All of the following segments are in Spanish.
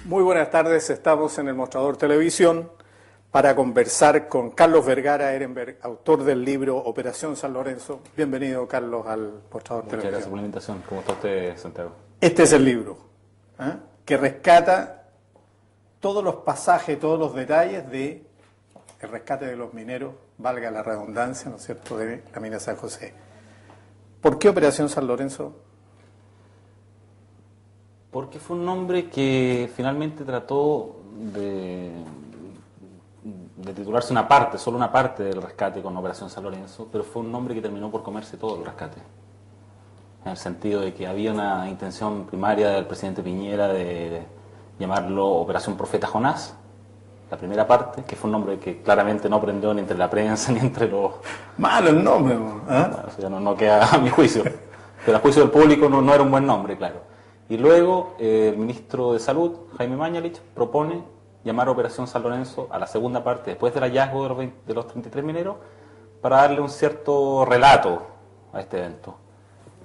Muy buenas tardes, estamos en el Mostrador Televisión para conversar con Carlos Vergara Ehrenberg, autor del libro Operación San Lorenzo. Bienvenido, Carlos, al Mostrador Televisión. Muchas gracias por la invitación. ¿Cómo está usted, Santiago? Este es el libro, que rescata todos los pasajes, todos los detalles de el rescate de los mineros, valga la redundancia, ¿no es cierto?, de la mina San José. ¿Por qué Operación San Lorenzo? Porque fue un nombre que finalmente trató de titularse una parte, solo una parte del rescate con Operación San Lorenzo, pero fue un nombre que terminó por comerse todo el rescate. En el sentido de que había una intención primaria del presidente Piñera de llamarlo Operación Profeta Jonás, la primera parte, que fue un nombre que claramente no prendió ni entre la prensa ni entre los... Malo el nombre, Bueno, eso ya no queda a mi juicio, pero a juicio del público no era un buen nombre, claro. Y luego el ministro de Salud, Jaime Mañalich, propone llamar Operación San Lorenzo a la segunda parte, después del hallazgo de los 33 mineros, para darle un cierto relato a este evento.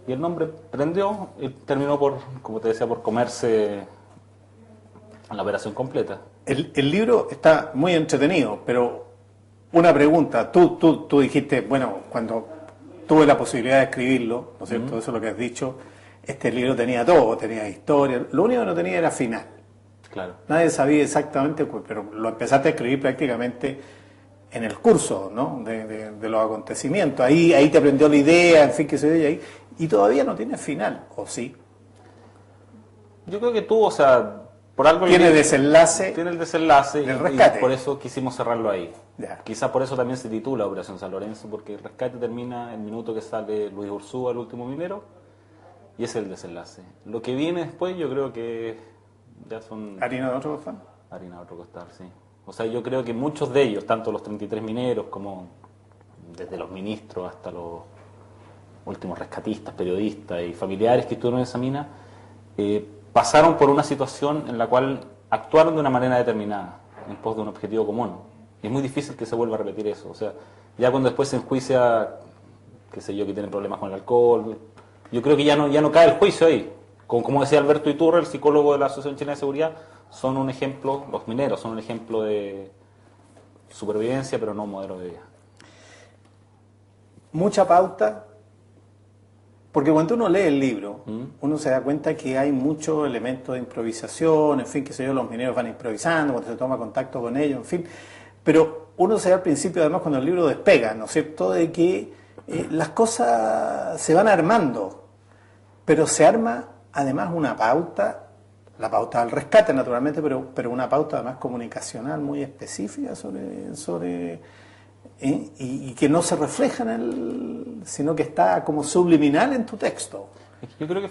Y el nombre prendió y terminó por, como te decía, por comerse la operación completa. El libro está muy entretenido, pero una pregunta. Tú dijiste, bueno, cuando tuve la posibilidad de escribirlo, ¿no es cierto? Eso es lo que has dicho. Este libro tenía todo, tenía historia. Lo único que no tenía era final. Claro. Nadie sabía exactamente, pero lo empezaste a escribir prácticamente en el curso, ¿no?, de los acontecimientos. Ahí te aprendió la idea, en fin, que se ve ahí. Y todavía no tiene final, ¿o sí? Yo creo que tú, o sea, por algo... Tiene desenlace. Tiene el desenlace del rescate. Y por eso quisimos cerrarlo ahí. Ya. Quizás por eso también se titula Operación San Lorenzo, porque el rescate termina el minuto que sale Luis Urzúa, el último minero, y ese es el desenlace. Lo que viene después yo creo que ya son... ¿Harina de otro costal? Harina de otro costal, sí. O sea, yo creo que muchos de ellos, tanto los 33 mineros como desde los ministros hasta los últimos rescatistas, periodistas y familiares que estuvieron en esa mina, pasaron por una situación en la cual actuaron de una manera determinada, en pos de un objetivo común. Y es muy difícil que se vuelva a repetir eso. O sea, ya cuando después se enjuicia, qué sé yo, que tienen problemas con el alcohol, yo creo que ya no cae el juicio ahí. Como decía Alberto Iturra, el psicólogo de la Asociación Chilena de Seguridad, son un ejemplo, los mineros son un ejemplo de supervivencia, pero no un modelo de vida. Mucha pauta, porque cuando uno lee el libro, uno se da cuenta que hay muchos elementos de improvisación, en fin, que sé yo, los mineros van improvisando, cuando se toma contacto con ellos, en fin. Pero uno se da al principio, además, cuando el libro despega, ¿no es cierto?, de que las cosas se van armando, pero se arma además una pauta, la pauta del rescate naturalmente, pero una pauta además comunicacional muy específica y que no se refleja sino que está como subliminal en tu texto. Yo creo que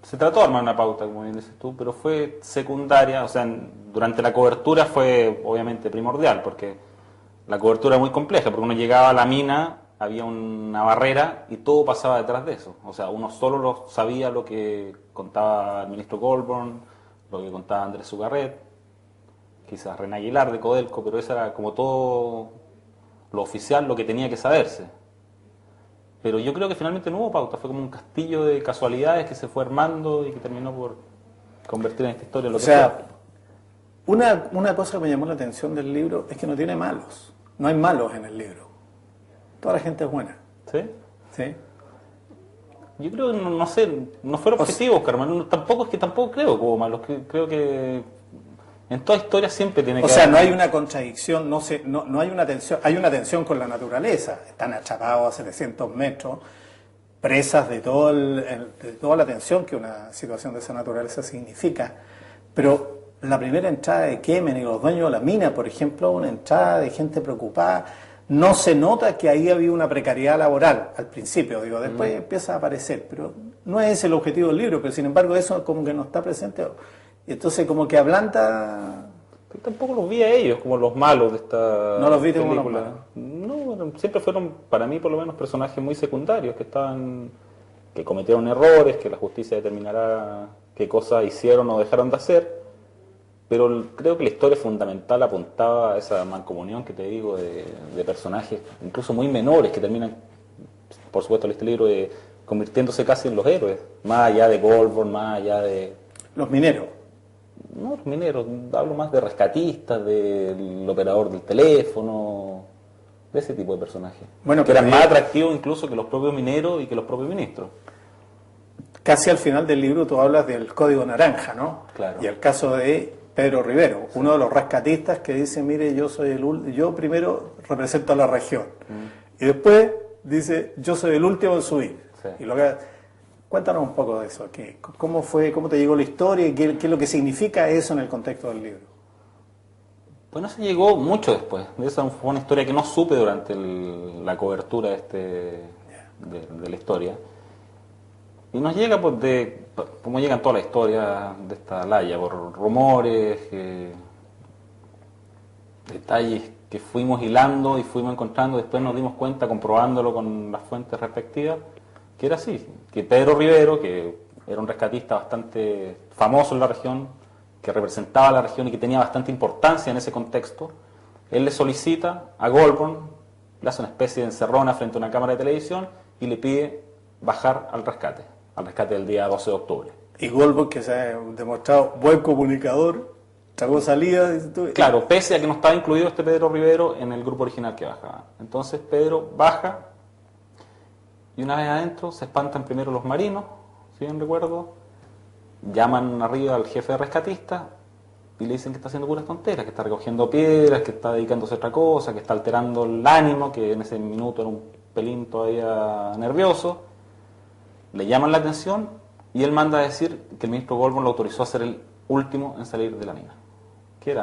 se trató de armar una pauta, como bien dices tú, pero fue secundaria, o sea, durante la cobertura fue obviamente primordial, porque la cobertura es muy compleja, porque uno llegaba a la mina, había una barrera y todo pasaba detrás de eso. O sea, uno solo sabía lo que contaba el ministro Goldborn, lo que contaba Andrés Sugarret, quizás René Aguilar de Codelco, pero eso era como todo lo oficial, lo que tenía que saberse. Pero yo creo que finalmente no hubo pauta, fue como un castillo de casualidades que se fue armando y que terminó por convertir en esta historia lo que fue. Una cosa que me llamó la atención del libro es que no tiene malos, no hay malos en el libro. Toda la gente es buena. ¿Sí? ¿Sí? Yo creo que, no sé, no fueron objetivos, Carmen. Tampoco creo como malos. Creo que en toda historia siempre tiene que haber... O sea, no hay una contradicción, no hay una tensión, hay una tensión con la naturaleza. Están atrapados a 700 metros, presas de toda la tensión que una situación de esa naturaleza significa. Pero la primera entrada de Kemen y los dueños de la mina, por ejemplo, una entrada de gente preocupada. No se nota que ahí había una precariedad laboral al principio, después empieza a aparecer, pero no es ese el objetivo del libro, pero sin embargo eso como que no está presente, y entonces como que ablanda... Pero tampoco los vi a ellos como los malos de esta ¿No los viste película. como los malos? No, bueno, siempre fueron, para mí por lo menos, personajes muy secundarios, que cometieron errores, que la justicia determinará qué cosas hicieron o dejaron de hacer. Pero creo que la historia fundamental apuntaba a esa mancomunión que te digo de personajes, incluso muy menores, que terminan, por supuesto, en este libro, convirtiéndose casi en los héroes, más allá de Goldborn, más allá de... Los mineros. no los mineros, hablo más de rescatistas, del operador del teléfono, de ese tipo de personajes. Bueno, que pero eran más atractivos incluso que los propios mineros y que los propios ministros. Casi al final del libro tú hablas del Código Naranja, ¿no? Claro. Y el caso de Pedro Rivero, uno de los rescatistas que dice, mire, yo primero represento a la región. Y después dice, yo soy el último en subir. Sí. Y cuéntanos un poco de eso. ¿Cómo fue, cómo te llegó la historia y qué es lo que significa eso en el contexto del libro? Bueno, eso llegó mucho después. Esa fue una historia que no supe durante la cobertura de la historia. Y nos llega pues como llegan todas las historias de esta laya, por rumores, detalles que fuimos hilando y fuimos encontrando, después nos dimos cuenta, comprobándolo con las fuentes respectivas, que era así, que Pedro Rivero, que era un rescatista bastante famoso en la región, que representaba a la región y que tenía bastante importancia en ese contexto, él le solicita a Goldborn, le hace una especie de encerrona frente a una cámara de televisión y le pide bajar al rescate del día 12 de octubre. Y Goldberg, que se ha demostrado buen comunicador, sacó salida. Claro, pese a que no estaba incluido este Pedro Rivero en el grupo original que bajaba. Entonces Pedro baja y una vez adentro se espantan primero los marinos, si bien recuerdo, llaman arriba al jefe de rescatista y le dicen que está haciendo puras tonteras, que está recogiendo piedras, que está dedicándose a otra cosa, que está alterando el ánimo, que en ese minuto era un pelín todavía nervioso. Le llaman la atención y él manda a decir que el ministro Goldborn lo autorizó a ser el último en salir de la mina, que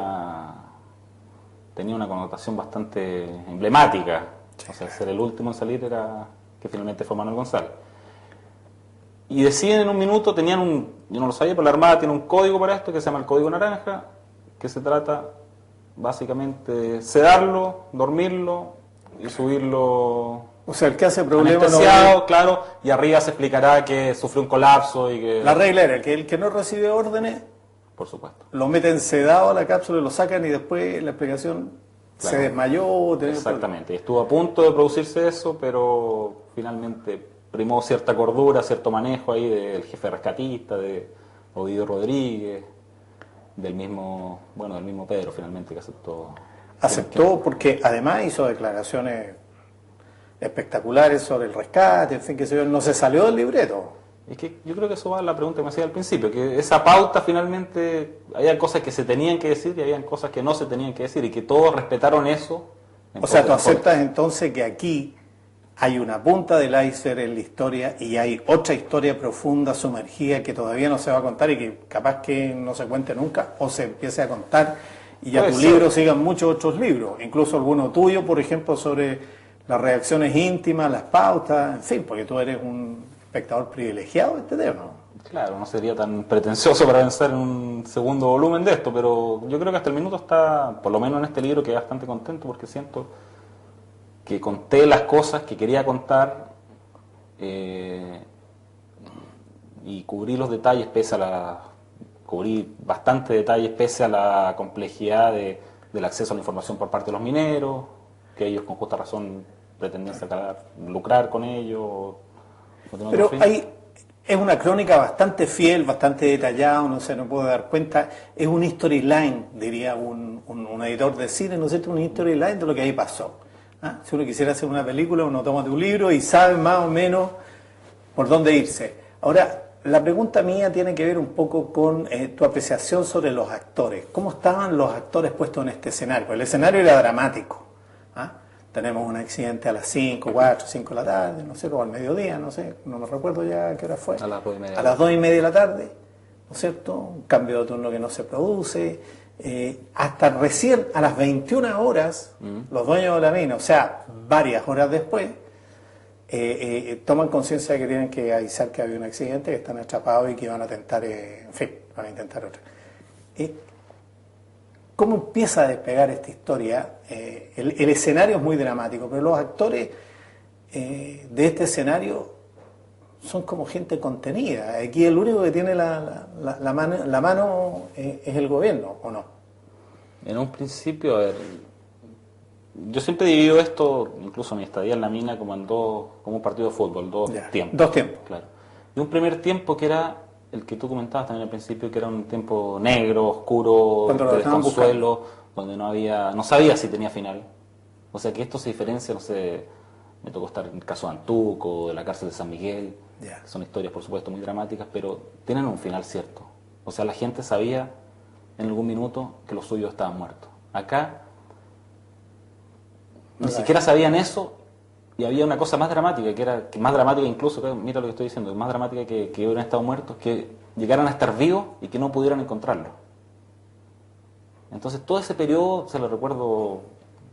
tenía una connotación bastante emblemática. O sea, ser el último en salir era que finalmente fue Manuel González. Y deciden en un minuto, yo no lo sabía, pero la Armada tiene un código para esto que se llama el Código Naranja, que se trata básicamente de sedarlo, dormirlo y subirlo. O sea, el que hace problema anestesiado, claro, y arriba se explicará que sufrió un colapso y que... La regla era que el que no recibe órdenes, por supuesto, lo meten sedado a la cápsula y lo sacan y después la explicación se desmayó. Exactamente, y estuvo a punto de producirse eso, pero finalmente primó cierta cordura, cierto manejo ahí del jefe rescatista, de Ovidio Rodríguez, del mismo Pedro finalmente que aceptó. Aceptó porque además hizo declaraciones espectaculares sobre el rescate, en fin, que no se salió del libreto. Es que yo creo que eso va a la pregunta que me hacía al principio, que esa pauta finalmente, había cosas que se tenían que decir y habían cosas que no se tenían que decir y que todos respetaron eso. O sea, tú aceptas entonces que aquí hay una punta del iceberg en la historia y hay otra historia profunda, sumergida, que todavía no se va a contar y que capaz que no se cuente nunca o se empiece a contar y ya tu libro sigan muchos otros libros, incluso alguno tuyo, por ejemplo, sobre las reacciones íntimas, las pautas, en fin, porque tú eres un espectador privilegiado de este tema. Claro, no sería tan pretencioso para pensar en un segundo volumen de esto, pero yo creo que hasta el minuto está, por lo menos en este libro, que bastante contento porque siento que conté las cosas que quería contar y cubrí los detalles cubrí bastante detalles pese a la complejidad del acceso a la información por parte de los mineros, que ellos con justa razón pretendían lucrar con ello. Pero es una crónica bastante fiel, bastante detallada, uno se no puede dar cuenta, es un storyline, diría un editor de cine, ¿no es cierto? Un storyline de lo que ahí pasó. ¿Ah? Si uno quisiera hacer una película, uno toma tu libro y sabe más o menos por dónde irse. Ahora, la pregunta mía tiene que ver un poco con tu apreciación sobre los actores. ¿Cómo estaban los actores puestos en este escenario? Pues el escenario era dramático. ¿Ah? Tenemos un accidente a las 5, 4, 5 de la tarde, no sé, o al mediodía, no sé, no me recuerdo ya a qué hora fue. A las 2:30. A las 2:30 de la tarde, ¿no es cierto? Un cambio de turno que no se produce. Hasta recién a las 21 horas, los dueños de la mina, o sea, varias horas después, toman conciencia de que tienen que avisar que había un accidente, que están atrapados y que van a tentar, en fin, van a intentar otra. ¿Cómo empieza a despegar esta historia? El escenario es muy dramático, pero los actores de este escenario son como gente contenida. Aquí el único que tiene la mano es el gobierno, ¿o no? En un principio, a ver, yo siempre divido esto, incluso mi estadía en la mina, como un partido de fútbol, dos tiempos. Dos tiempos. Claro. Y un primer tiempo que era el que tú comentabas también al principio, que era un tiempo negro, oscuro, Cuando lo de estaban desconsuelo, donde no sabía si tenía final. O sea que esto se diferencia, no sé, me tocó estar en el caso de Antuco, de la cárcel de San Miguel, Ya. que son historias por supuesto muy dramáticas, pero tienen un final cierto. O sea, la gente sabía en algún minuto que los suyos estaban muertos. Acá ni siquiera sabían eso, y había una cosa más dramática, que más dramática incluso, mira lo que estoy diciendo, más dramática que hubieran estado muertos, que llegaran a estar vivos y que no pudieran encontrarlos. Entonces todo ese periodo, se lo recuerdo,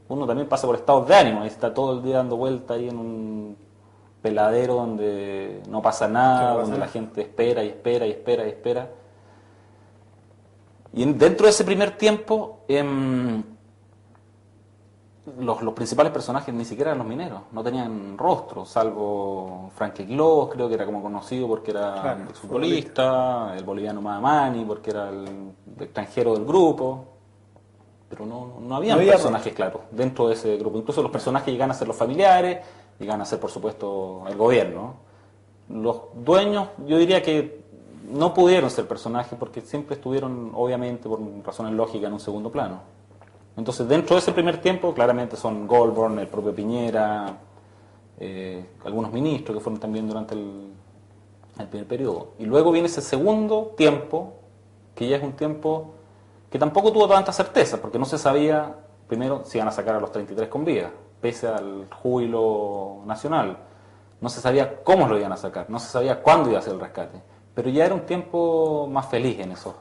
uno también pasa por estados de ánimo, y está todo el día dando vuelta ahí en un peladero donde no pasa nada, donde la gente espera y espera y espera y espera. Y dentro de ese primer tiempo, los principales personajes ni siquiera eran los mineros, no tenían rostro, salvo Frankie Clos, creo que era como conocido porque era futbolista, el boliviano Mamani porque era el extranjero del grupo, pero no había personajes claros dentro de ese grupo. Incluso los personajes llegan a ser los familiares, llegan a ser por supuesto el gobierno. Los dueños, yo diría que no pudieron ser personajes porque siempre estuvieron, obviamente, por razones lógicas, en un segundo plano. Entonces, dentro de ese primer tiempo, claramente son Goldborn, el propio Piñera, algunos ministros que fueron también durante el primer periodo. Y luego viene ese segundo tiempo, que ya es un tiempo que tampoco tuvo tanta certeza, porque no se sabía, primero, si iban a sacar a los 33 con vida, pese al júbilo nacional. No se sabía cómo lo iban a sacar, no se sabía cuándo iba a ser el rescate. Pero ya era un tiempo más feliz en esos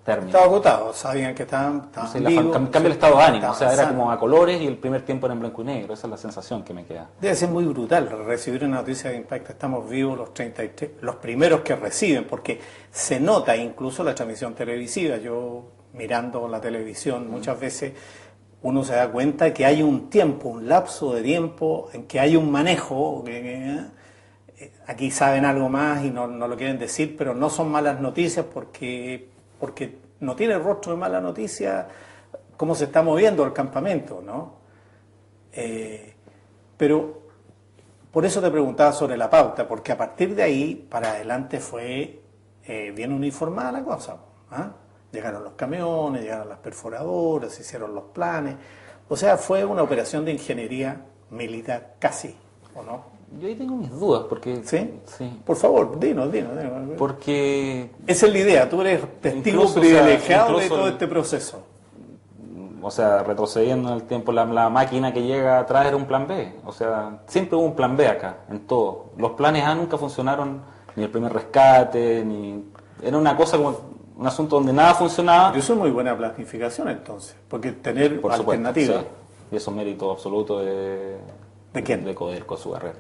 términos. Estaba agotado, sabían que estaban vivos. Cambia el estado de ánimo, o sea, era como a colores y el primer tiempo era en blanco y negro, esa es la sensación que me queda. Debe ser muy brutal recibir una noticia de impacto, estamos vivos los 33, los primeros que reciben, porque se nota incluso la transmisión televisiva. Yo mirando la televisión muchas veces uno se da cuenta que hay un tiempo, un lapso de tiempo en que hay un manejo, aquí saben algo más y no lo quieren decir, pero no son malas noticias porque no tiene rostro de mala noticia cómo se está moviendo el campamento, ¿no? Pero por eso te preguntaba sobre la pauta, porque a partir de ahí para adelante fue bien uniformada la cosa, ¿ah? Llegaron los camiones, llegaron las perforadoras, se hicieron los planes, o sea, fue una operación de ingeniería militar casi, ¿o no? Yo ahí tengo mis dudas, porque... ¿Sí? Sí. Por favor, dinos. Porque... Esa es la idea, tú eres testigo incluso, privilegiado de todo este proceso. O sea, retrocediendo en el tiempo, la máquina que llega atrás era un plan B. O sea, siempre hubo un plan B acá, en todo. Los planes A nunca funcionaron, ni el primer rescate, ni... Era una cosa como un asunto donde nada funcionaba. Y eso es muy buena planificación entonces, porque tener alternativas. Sí. Y eso es mérito absoluto de... ¿De quién? De Codelco, su carrera.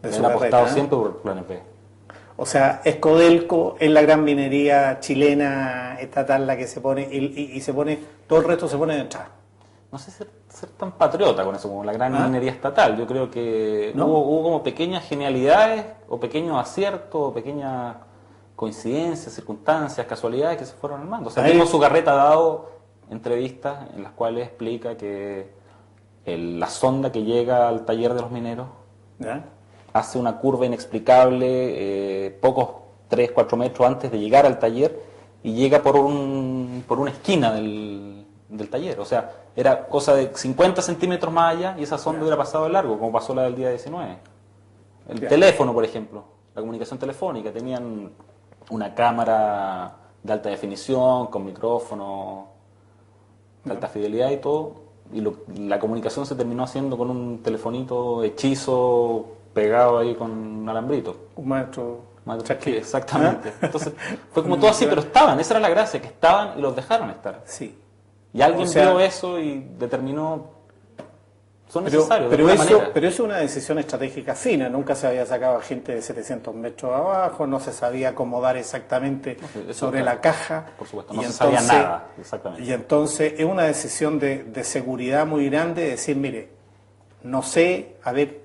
De Han apostado siempre por planes B. O sea, es Codelco, es la gran minería chilena estatal la que se pone, y se pone, todo el resto se pone detrás. No sé ser tan patriota con eso, como la gran minería estatal. Yo creo que ¿no? hubo como pequeñas genialidades, o pequeños aciertos, o pequeñas coincidencias, circunstancias, casualidades que se fueron armando. O sea, mismo Sugarreta ha dado entrevistas en las cuales explica que la sonda que llega al taller de los mineros ¿Ya? hace una curva inexplicable, pocos 3-4 metros antes de llegar al taller, y llega por una esquina del taller. O sea, era cosa de 50 centímetros más allá y esa sonda hubiera pasado de largo, como pasó la del día 19. El teléfono, por ejemplo, la comunicación telefónica, tenían una cámara de alta definición, con micrófono de alta fidelidad y todo, y la comunicación se terminó haciendo con un telefonito hechizo pegado ahí con un alambrito. Un maestro. Sí, exactamente. Entonces, fue como todo así, pero estaban, esa era la gracia, que estaban y los dejaron estar. Sí. Y alguien vio eso y determinó, son necesarios, pero de alguna manera. Pero eso es una decisión estratégica fina, nunca se había sacado a gente de 700 metros abajo, no se sabía acomodar exactamente sobre la caja. Por supuesto, no se sabía nada, exactamente. Y entonces es una decisión de seguridad muy grande, de decir, mire, no sé, a ver,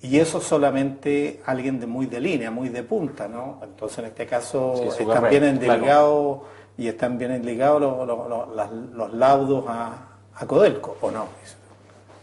y eso solamente alguien muy de línea, muy de punta, ¿no? Entonces en este caso sí, están bien enligados, claro. Y están bien enligados los laudos a Codelco, ¿o no?